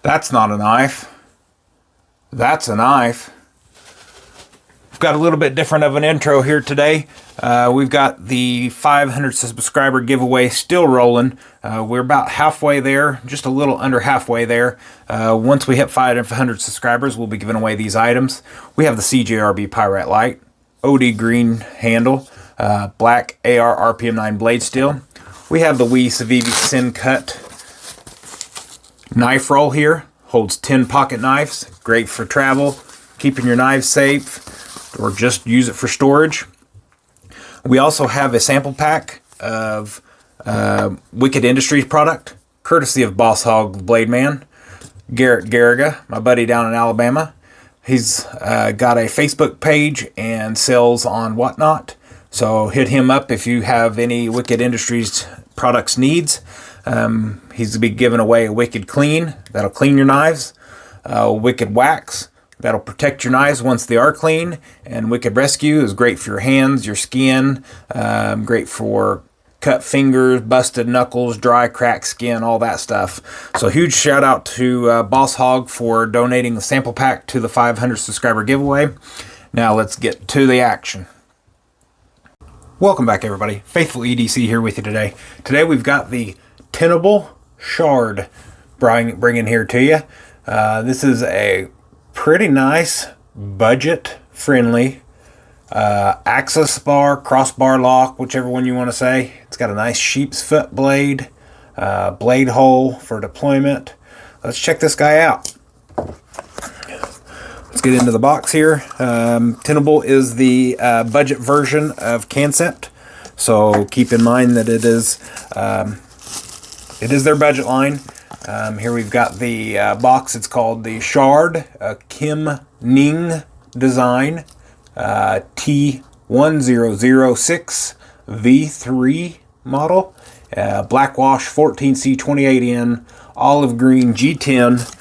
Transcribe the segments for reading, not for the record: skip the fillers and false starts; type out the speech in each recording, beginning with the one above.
That's not a knife. That's a knife. We've got a little bit different of an intro here today. We've got the 500 subscriber giveaway still rolling. We're about halfway there, just a little under halfway there. Once we hit 500 subscribers, we'll be giving away these items. We have the CJRB Pyrite Light, OD green handle, black AR RPM 9 blade steel. We have the WE Civivi Sin Cut knife roll here. Holds 10 pocket knives. Great for travel, keeping your knives safe, or just use it for storage. We also have a sample pack of Wicked Industries product, courtesy of Boss Hog Blade Man, Garrett Garriga, my buddy down in Alabama. He's got a Facebook page and sells on Whatnot. So hit him up if you have any Wicked Industries products needs. He's going to be giving away a Wicked Clean, that'll clean your knives, Wicked Wax, that'll protect your knives once they are clean, and Wicked Rescue is great for your hands, your skin, great for cut fingers, busted knuckles, dry, cracked skin, all that stuff. So huge shout out to Boss Hog for donating the sample pack to the 500 subscriber giveaway. Now let's get to the action. Welcome back, everybody. Faithful EDC here with you today. Today we've got the Tenable Shard bringing here to you. This is a pretty nice, budget-friendly access bar, crossbar lock, whichever one you want to say. It's got a nice sheep's foot blade, blade hole for deployment. Let's check this guy out. Let's get into the box here. Tenable is the budget version of Concept, so keep in mind that it is their budget line. Here we've got the box. It's called the Shard, Kim Ning design, T1006 V3 model, Blackwash 14C28N, olive green G10.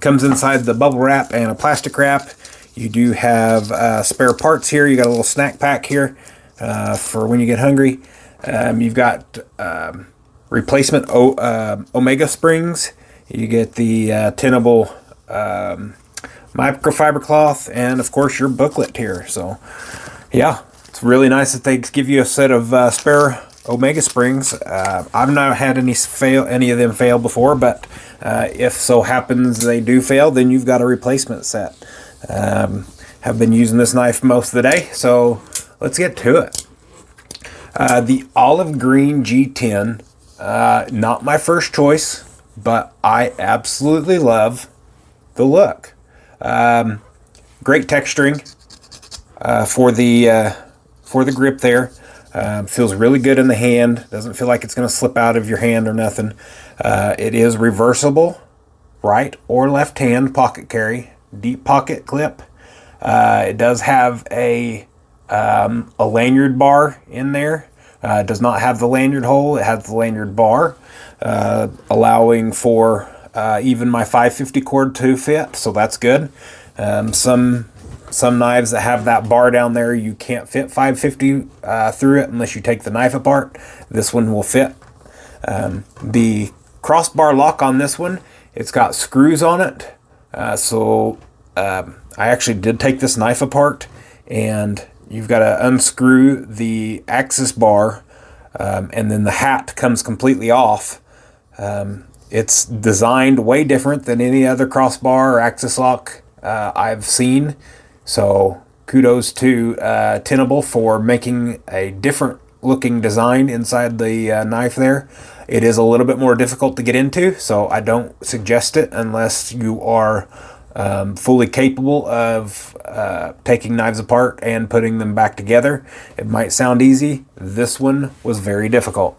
Comes inside the bubble wrap and a plastic wrap. You do have spare parts here. You got a little snack pack here for when you get hungry. You've got replacement Omega springs. You get the Tenable microfiber cloth, and of course your booklet here. So yeah, it's really nice that they give you a set of spare Omega springs. I've not had any of them fail before, but if so happens they do fail, then you've got a replacement set. Have been using this knife most of the day, so let's get to it. The olive green G10, not my first choice, but I absolutely love the look. Great texturing for the grip there. Feels really good in the hand. Doesn't feel like it's going to slip out of your hand or nothing. It is reversible, right or left hand pocket carry, deep pocket clip. It does have a lanyard bar in there. It does not have the lanyard hole. It has the lanyard bar, allowing for even my 550 cord to fit, so that's good. Some knives that have that bar down there, you can't fit 550 through it unless you take the knife apart. This one will fit. The crossbar lock on this one, it's got screws on it. So I actually did take this knife apart, and you've got to unscrew the axis bar, and then the hat comes completely off. It's designed way different than any other crossbar or axis lock I've seen. So kudos to Tenable for making a different looking design inside the knife there. It is a little bit more difficult to get into, so I don't suggest it unless you are fully capable of taking knives apart and putting them back together. It might sound easy. This one was very difficult.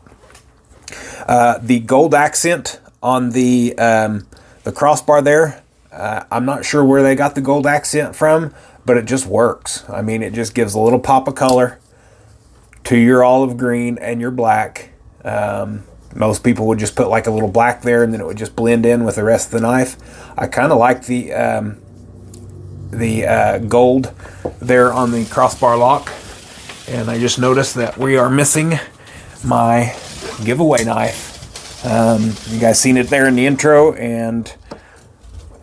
The gold accent on the crossbar there, I'm not sure where they got the gold accent from, but it just works. I mean, it just gives a little pop of color to your olive green and your black. Most people would just put like a little black there, and then it would just blend in with the rest of the knife. I kind of like the gold there on the crossbar lock, and I just noticed that we are missing my giveaway knife. You guys seen it there in the intro, and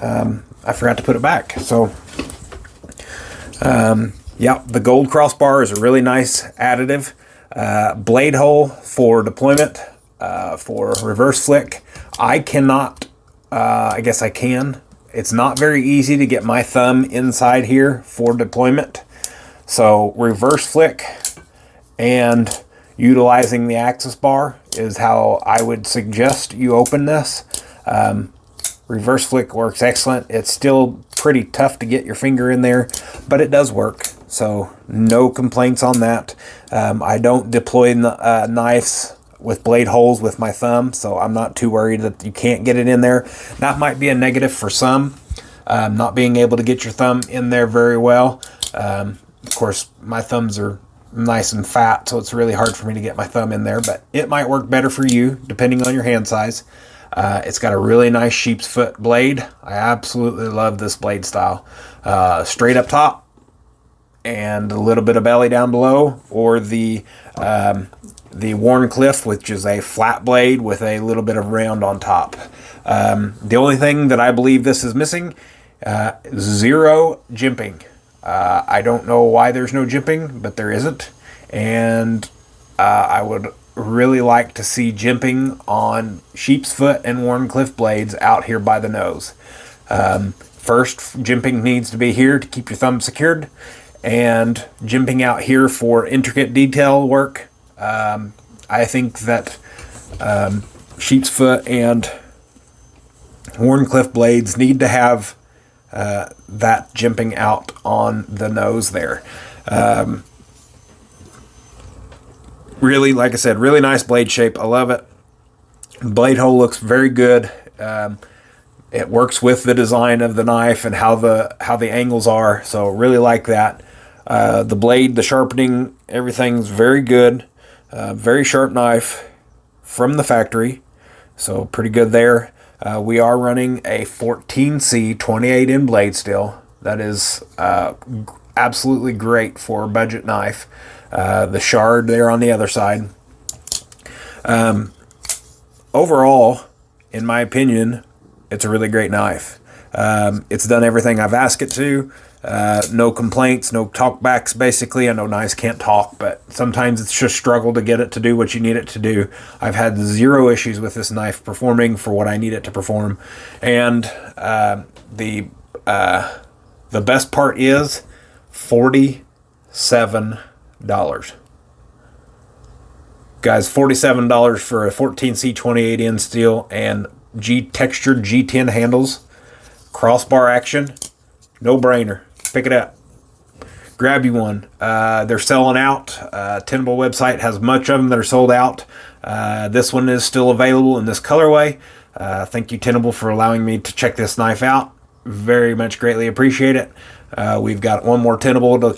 I forgot to put it back. So, yeah, the gold crossbar is a really nice additive. Blade hole for deployment, for reverse flick. I cannot, I guess I can. It's not very easy to get my thumb inside here for deployment. So reverse flick and utilizing the access bar is how I would suggest you open this. Reverse flick works excellent. It's still pretty tough to get your finger in there, but it does work. So no complaints on that. I don't deploy knives with blade holes with my thumb, so I'm not too worried that you can't get it in there. That might be a negative for some, not being able to get your thumb in there very well. Of course, my thumbs are nice and fat, so it's really hard for me to get my thumb in there, but it might work better for you depending on your hand size. It's got a really nice sheep's foot blade. I absolutely love this blade style. Straight up top and a little bit of belly down below, or the Warncliffe, which is a flat blade with a little bit of round on top. The only thing that I believe this is missing, zero jimping. I don't know why there's no jimping, but there isn't. And I would really like to see jimping on sheep's foot and Warncliffe blades out here by the nose. First, jimping needs to be here to keep your thumb secured, and jimping out here for intricate detail work. I think that sheep's foot and Warncliffe blades need to have that jimping out on the nose there. Really, like I said, really nice blade shape. I love it. Blade hole looks very good. It works with the design of the knife and how the angles are. So really like that. The blade, the sharpening, everything's very good. Very sharp knife from the factory. So pretty good there. We are running a 14C 28N blade still. That is absolutely great for a budget knife. The shard there on the other side. Overall, in my opinion, it's a really great knife. It's done everything I've asked it to. No complaints, no talkbacks, basically. I know knives can't talk, but sometimes it's just struggle to get it to do what you need it to do. I've had zero issues with this knife performing for what I need it to perform. And the best part is $47. Guys, $47 for a 14C 28N steel and textured G10 handles, crossbar action, no brainer. Pick it up. Grab you one. They're selling out. Tenable website has much of them that are sold out. This one is still available in this colorway. Thank you, Tenable, for allowing me to check this knife out. Very much greatly appreciate it. We've got one more Tenable to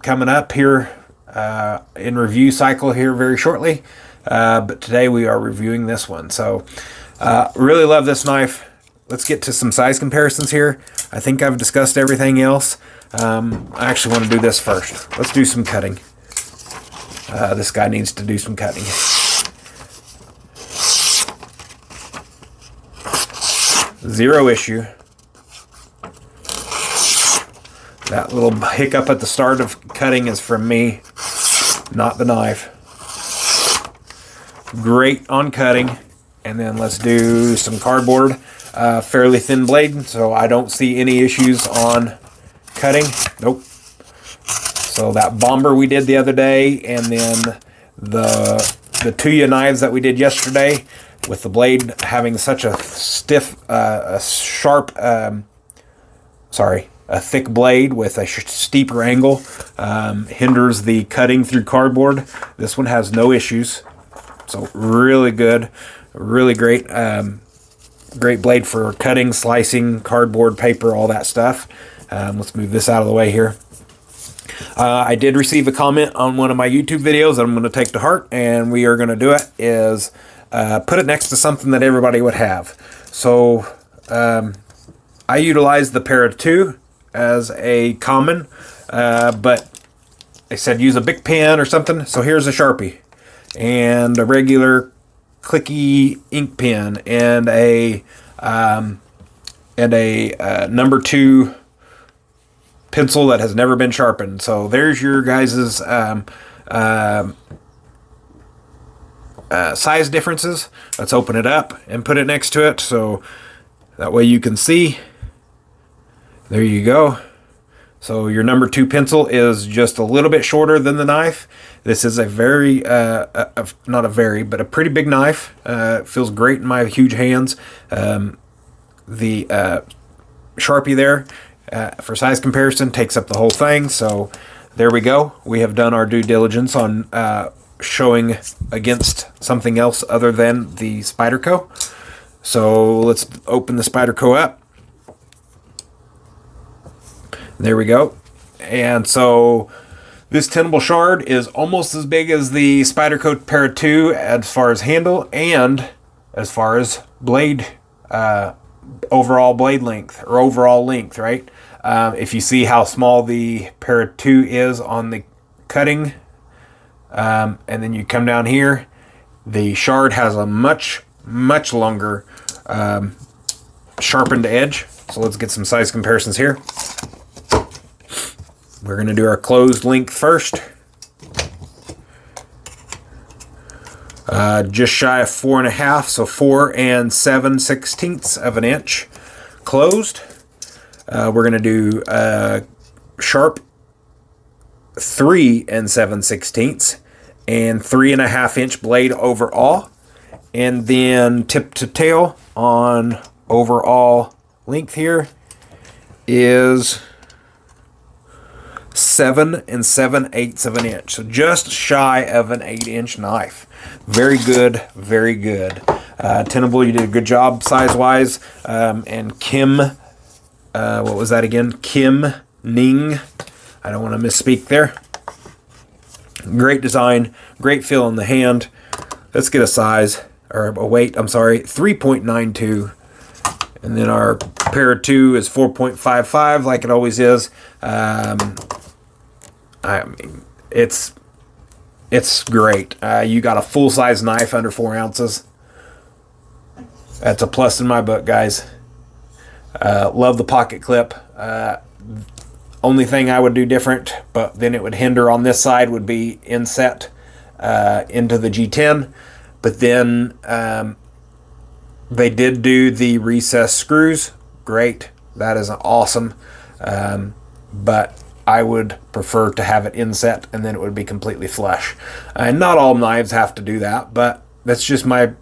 coming up here in review cycle here very shortly. But today we are reviewing this one. So really love this knife. Let's get to some size comparisons here. I think I've discussed everything else. I actually want to do this first. Let's do some cutting. This guy needs to do some cutting. Zero issue. That little hiccup at the start of cutting is from me, not the knife. Great on cutting. And then let's do some cardboard. Fairly thin blade, so I don't see any issues on cutting. Nope. So that bomber we did the other day, and then the Tuya knives that we did yesterday, with the blade having such a stiff, a thick blade with a steeper angle, hinders the cutting through cardboard. This one has no issues. So really good, really great. Great blade for cutting, slicing, cardboard, paper, all that stuff. Let's move this out of the way here. I did receive a comment on one of my YouTube videos that I'm going to take to heart, and we are going to do it is put it next to something that everybody would have. So I utilize the Para 2 as a common, but they said use a Bic pen or something. So here's a Sharpie and a regular clicky ink pen, and a number 2 pencil that has never been sharpened. So there's your guys's size differences. Let's open it up and put it next to it so that way you can see. There you go. So your number 2 pencil is just a little bit shorter than the knife. This is a very, not a very, but a pretty big knife. It feels great in my huge hands. The Sharpie there, for size comparison, takes up the whole thing. So there we go. We have done our due diligence on showing against something else other than the Spyderco. So let's open the Spyderco up. There we go. And so this Tenable shard is almost as big as the Spyderco Para 2 as far as handle and as far as blade, overall blade length or overall length, right? If you see how small the Para 2 is on the cutting, and then you come down here, the shard has a much longer sharpened edge. So let's get some size comparisons here. We're going to do our closed length first. Just shy of 4.5, so 4 7/16 of an inch closed. We're going to do sharp 3 7/16 and 3.5 inch blade overall, and then tip to tail on overall length here is 7 7/8 of an inch, so just shy of an 8-inch knife. Very good, very good. Tenable, you did a good job size-wise. And Kim, what was that again? Kim Ning. I don't want to misspeak there. Great design, great feel in the hand. Let's get a size, or a weight, I'm sorry, 3.92. And then our Para 2 is 4.55, like it always is. I mean, it's great. You got a full-size knife under 4 ounces. That's a plus in my book, guys. Love the pocket clip. Only thing I would do different, but then it would hinder on this side, would be inset into the G10. But then they did do the recessed screws. Great. That is awesome. But I would prefer to have it inset, and then it would be completely flush. And not all knives have to do that, but that's just my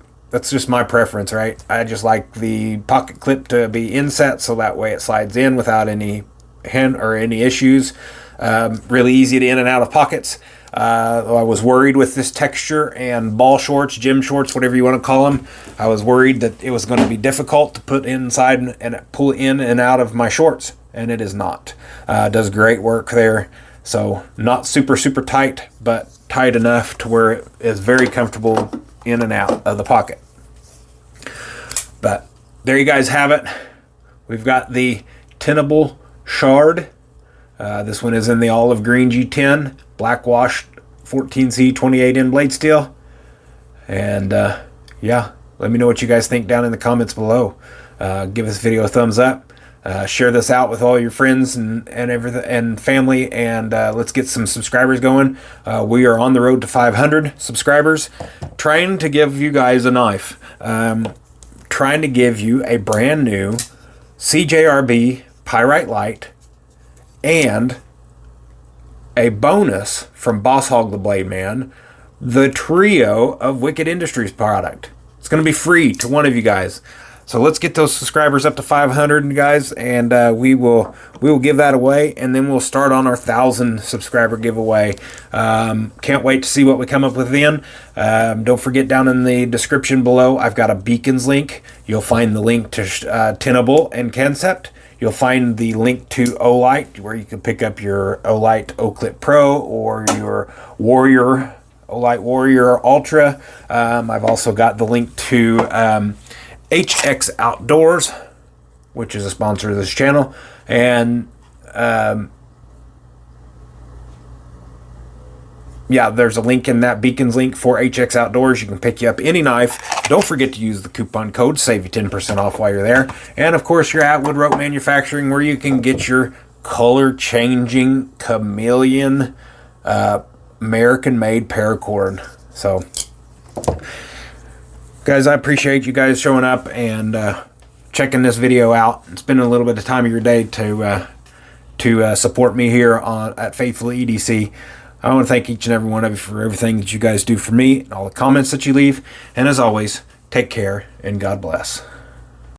preference, right? I just like the pocket clip to be inset, so that way it slides in without any hand or any issues. Really easy to in and out of pockets. I was worried with this texture and ball shorts, gym shorts, whatever you want to call them. I was worried that it was going to be difficult to put inside and pull in and out of my shorts, and it is not. Does great work there. So not super tight, but tight enough to where it is very comfortable in and out of the pocket. But there you guys have it. We've got the Tenable shard. This one is in the olive green G10, black washed 14C 28N blade steel. And yeah, let me know what you guys think down in the comments below. Give this video a thumbs up. Share this out with all your friends and everything and family, and let's get some subscribers going. We are on the road to 500 subscribers. Trying to give you guys a knife. Trying to give you a brand new CJRB Pyrite Light and a bonus from Boss Hog the Blade Man, the trio of Wicked Industries product. It's going to be free to one of you guys. So let's get those subscribers up to 500, guys, and we will give that away, and then we'll start on our 1,000 subscriber giveaway. Can't wait to see what we come up with then. Don't forget, down in the description below, I've got a beacons link. You'll find the link to Tenable and Concept. You'll find the link to Olight, where you can pick up your Olight O-Clip Pro or your Warrior, Olight Warrior Ultra. I've also got the link to HX Outdoors, which is a sponsor of this channel, and yeah, there's a link in that Beacons link for HX Outdoors. You can pick you up any knife. Don't forget to use the coupon code, save you 10% off while you're there. And of course, you're at Wood Rope Manufacturing, where you can get your color-changing chameleon American-made paracord. So, guys, I appreciate you guys showing up and checking this video out and spending a little bit of time of your day to support me here at Faithful EDC. I want to thank each and every one of you for everything that you guys do for me and all the comments that you leave. And as always, take care and God bless.